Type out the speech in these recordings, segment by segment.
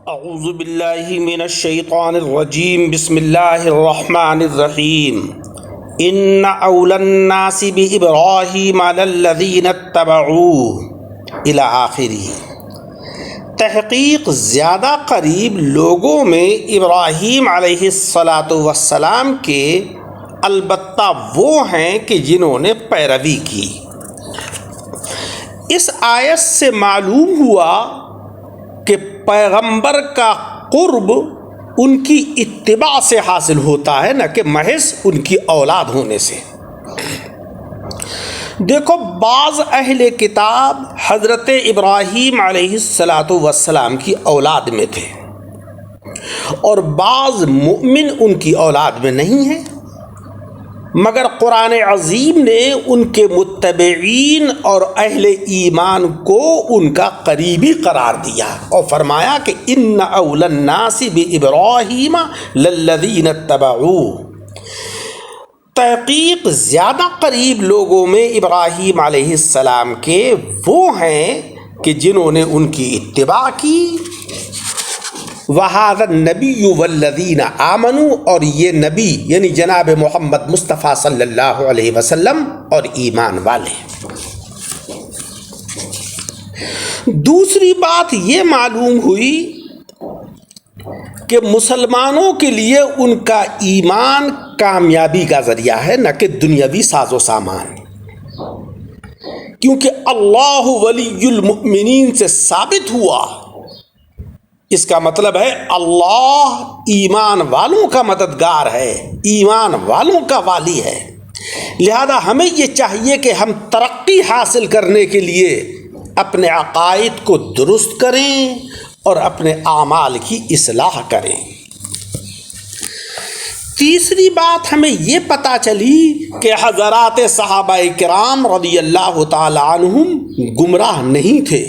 اعوذ باللہ من الشیطان الرجیم بسم اللہ الرحمن الرحیم ان اولى الناس بابراہیم للذین اتبعوه الی آخرہ۔ تحقیق زیادہ قریب لوگوں میں ابراہیم علیہ السلام کے البتہ وہ ہیں کہ جنہوں نے پیروی کی۔ اس آیت سے معلوم ہوا کہ پیغمبر کا قرب ان کی اتباع سے حاصل ہوتا ہے، نہ کہ محض ان کی اولاد ہونے سے۔ دیکھو، بعض اہل کتاب حضرت ابراہیم علیہ السلام کی اولاد میں تھے اور بعض مؤمن ان کی اولاد میں نہیں ہیں، مگر قرآن عظیم نے ان کے متبعین اور اہل ایمان کو ان کا قریبی قرار دیا اور فرمایا کہ ان اولی الناس بابراہیم للذین اتبعوه۔ تحقیق زیادہ قریب لوگوں میں ابراہیم علیہ السلام کے وہ ہیں کہ جنہوں نے ان کی اتباع کی۔ وَهَذَا النَّبِيُّ وَالَّذِينَ آمَنُوا، اور یہ نبی یعنی جناب محمد مصطفیٰ صلی اللہ علیہ وسلم اور ایمان والے۔ دوسری بات یہ معلوم ہوئی کہ مسلمانوں کے لیے ان کا ایمان کامیابی کا ذریعہ ہے، نہ کہ دنیاوی ساز و سامان، کیونکہ اللہ ولی المؤمنین سے ثابت ہوا۔ اس کا مطلب ہے اللہ ایمان والوں کا مددگار ہے، ایمان والوں کا والی ہے۔ لہذا ہمیں یہ چاہیے کہ ہم ترقی حاصل کرنے کے لیے اپنے عقائد کو درست کریں اور اپنے اعمال کی اصلاح کریں۔ تیسری بات ہمیں یہ پتہ چلی کہ حضرات صحابہ کرام رضی اللہ تعالی عنہم گمراہ نہیں تھے۔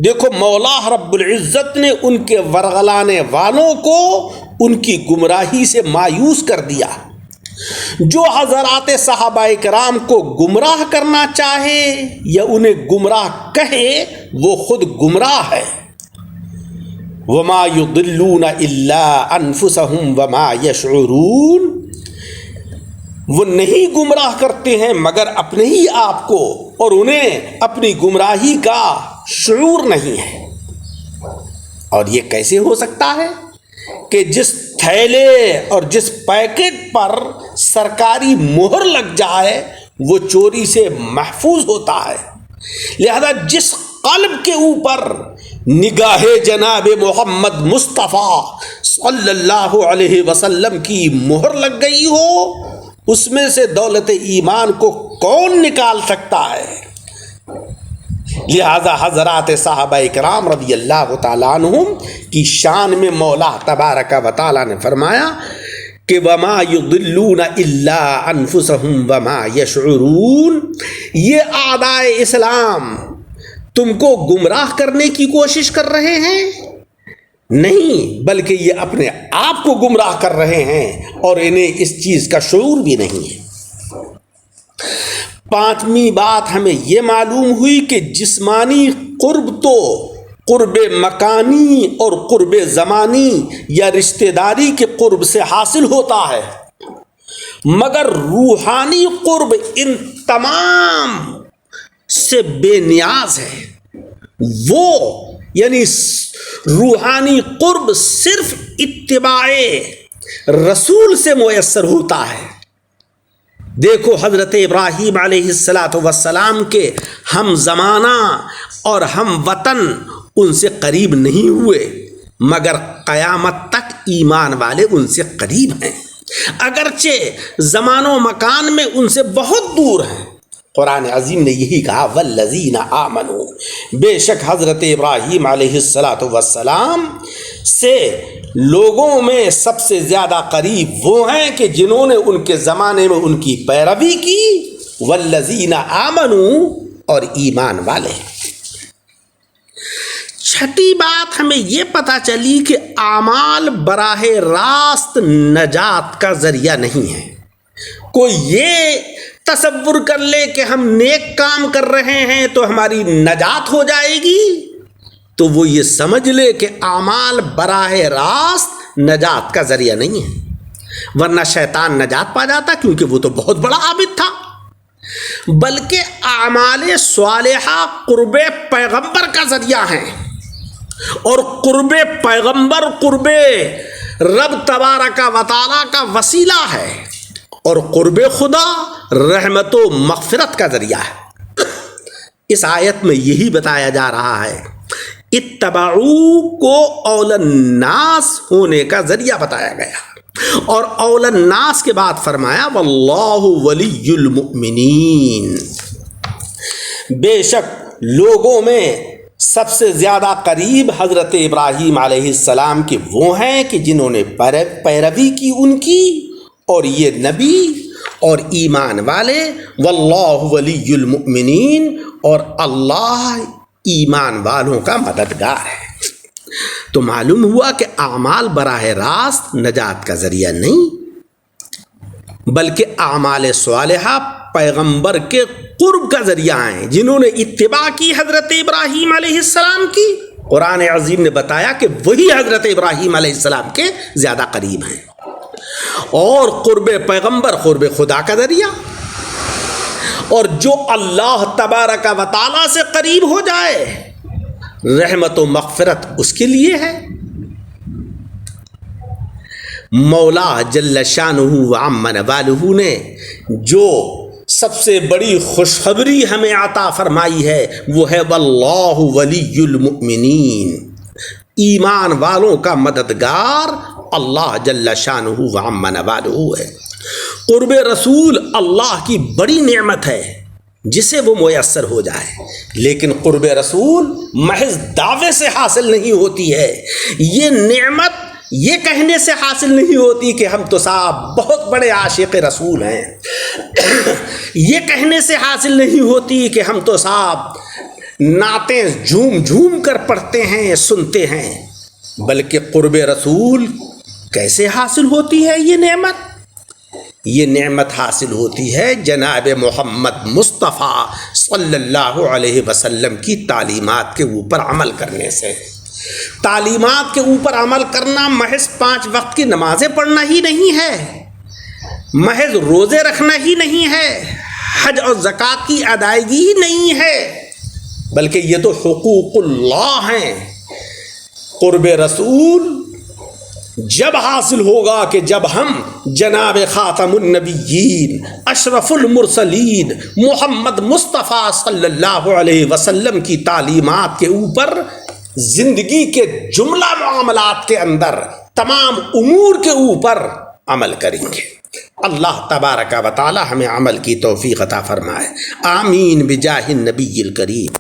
دیکھو، مولا رب العزت نے ان کے ورغلانے والوں کو ان کی گمراہی سے مایوس کر دیا۔ جو حضرات صحابہ کرام کو گمراہ کرنا چاہے یا انہیں گمراہ کہے وہ خود گمراہ ہے۔ وما يضلون الا انفسهم وما يشعرون، وہ نہیں گمراہ کرتے ہیں مگر اپنے ہی آپ کو، اور انہیں اپنی گمراہی کا شعور نہیں ہے۔ اور یہ کیسے ہو سکتا ہے کہ جس تھیلے اور جس پیکٹ پر سرکاری مہر لگ جائے وہ چوری سے محفوظ ہوتا ہے، لہذا جس قلب کے اوپر نگاہ جناب محمد مصطفیٰ صلی اللہ علیہ وسلم کی مہر لگ گئی ہو، اس میں سے دولت ایمان کو کون نکال سکتا ہے؟ لہذا حضرات صحابہ کرام رضی اللہ تعالیٰ عنہم کی شان میں مولا تبارک و تعالیٰ نے فرمایا کہ وَمَا يُضِلُّونَ إِلَّا أَنفُسَهُمْ وَمَا يَشْعُرُونَ۔ یہ اعدائے اسلام تم کو گمراہ کرنے کی کوشش کر رہے ہیں؟ نہیں، بلکہ یہ اپنے آپ کو گمراہ کر رہے ہیں اور انہیں اس چیز کا شعور بھی نہیں ہے۔ پانچویں بات ہمیں یہ معلوم ہوئی کہ جسمانی قرب تو قرب مکانی اور قرب زمانی یا رشتہ داری کے قرب سے حاصل ہوتا ہے، مگر روحانی قرب ان تمام سے بے نیاز ہے۔ وہ یعنی روحانی قرب صرف اتباع رسول سے میسر ہوتا ہے۔ دیکھو، حضرت ابراہیم علیہ السلام کے ہم زمانہ اور ہم وطن ان سے قریب نہیں ہوئے، مگر قیامت تک ایمان والے ان سے قریب ہیں، اگرچہ زمان و مکان میں ان سے بہت دور ہیں۔ قرآن عظیم نے یہی کہا والذین آمنوا، بے شک حضرت ابراہیم علیہ السلام سے لوگوں میں سب سے زیادہ قریب وہ ہیں کہ جنہوں نے ان کے زمانے میں ان کی پیروی کی، والذین آمنوا، اور ایمان والے۔ چھٹی بات ہمیں یہ پتہ چلی کہ اعمال براہ راست نجات کا ذریعہ نہیں ہے۔ کوئی یہ تصور کر لے کہ ہم نیک کام کر رہے ہیں تو ہماری نجات ہو جائے گی، تو وہ یہ سمجھ لے کہ اعمال براہ راست نجات کا ذریعہ نہیں ہے، ورنہ شیطان نجات پا جاتا کیونکہ وہ تو بہت بڑا عابد تھا، بلکہ اعمال صالحہ قرب پیغمبر کا ذریعہ ہیں، اور قرب پیغمبر قرب رب تبارک و تعالیٰ کا وسیلہ ہے، اور قرب خدا رحمت و مغفرت کا ذریعہ ہے۔ اس آیت میں یہی بتایا جا رہا ہے، اتبعو کو اول الناس ہونے کا ذریعہ بتایا گیا، اور اول الناس کے بعد فرمایا واللہ ولی المؤمنین، بے شک لوگوں میں سب سے زیادہ قریب حضرت ابراہیم علیہ السلام کے وہ ہیں کہ جنہوں نے پیروی کی ان کی، اور یہ نبی اور ایمان والے، واللہ ولی المؤمنین، اور اللہ ایمان والوں کا مددگار ہے۔ تو معلوم ہوا کہ اعمال براہ راست نجات کا ذریعہ نہیں، بلکہ اعمال صالحہ پیغمبر کے قرب کا ذریعہ ہیں، جنہوں نے اتباع کی حضرت ابراہیم علیہ السلام کی۔ قرآن عظیم نے بتایا کہ وہی حضرت ابراہیم علیہ السلام کے زیادہ قریب ہیں، اور قرب پیغمبر قرب خدا کا ذریعہ، اور جو اللہ تبارک و تعالیٰ سے قریب ہو جائے رحمت و مغفرت اس کے لیے ہے۔ مولا جل شانہ و عم نوالہ نے جو سب سے بڑی خوشخبری ہمیں عطا فرمائی ہے وہ ہے واللہ ولی المؤمنین، ایمان والوں کا مددگار اللہ جل شانہ و عم نوالہ ہے۔ قرب رسول اللہ کی بڑی نعمت ہے جسے وہ میسر ہو جائے، لیکن قرب رسول محض دعوے سے حاصل نہیں ہوتی ہے، یہ نعمت یہ کہنے سے حاصل نہیں ہوتی کہ ہم تو صاحب بہت بڑے عاشق رسول ہیں، یہ کہنے سے حاصل نہیں ہوتی کہ ہم تو صاحب نعتیں جھوم جھوم کر پڑھتے ہیں سنتے ہیں، بلکہ قرب رسول کیسے حاصل ہوتی ہے یہ نعمت حاصل ہوتی ہے جناب محمد مصطفیٰ صلی اللہ علیہ وسلم کی تعلیمات کے اوپر عمل کرنے سے۔ تعلیمات کے اوپر عمل کرنا محض 5 وقت کی نمازیں پڑھنا ہی نہیں ہے، محض روزے رکھنا ہی نہیں ہے، حج اور زکوٰۃ کی ادائیگی ہی نہیں ہے، بلکہ یہ تو حقوق اللہ ہیں۔ قرب رسول جب حاصل ہوگا کہ جب ہم جناب خاتم النبیین اشرف المرسلین محمد مصطفیٰ صلی اللہ علیہ وسلم کی تعلیمات کے اوپر زندگی کے جملہ معاملات کے اندر تمام امور کے اوپر عمل کریں گے۔ اللہ تبارک و تعالی ہمیں عمل کی توفیق عطا فرمائے، آمین بجاہ النبی الکریم۔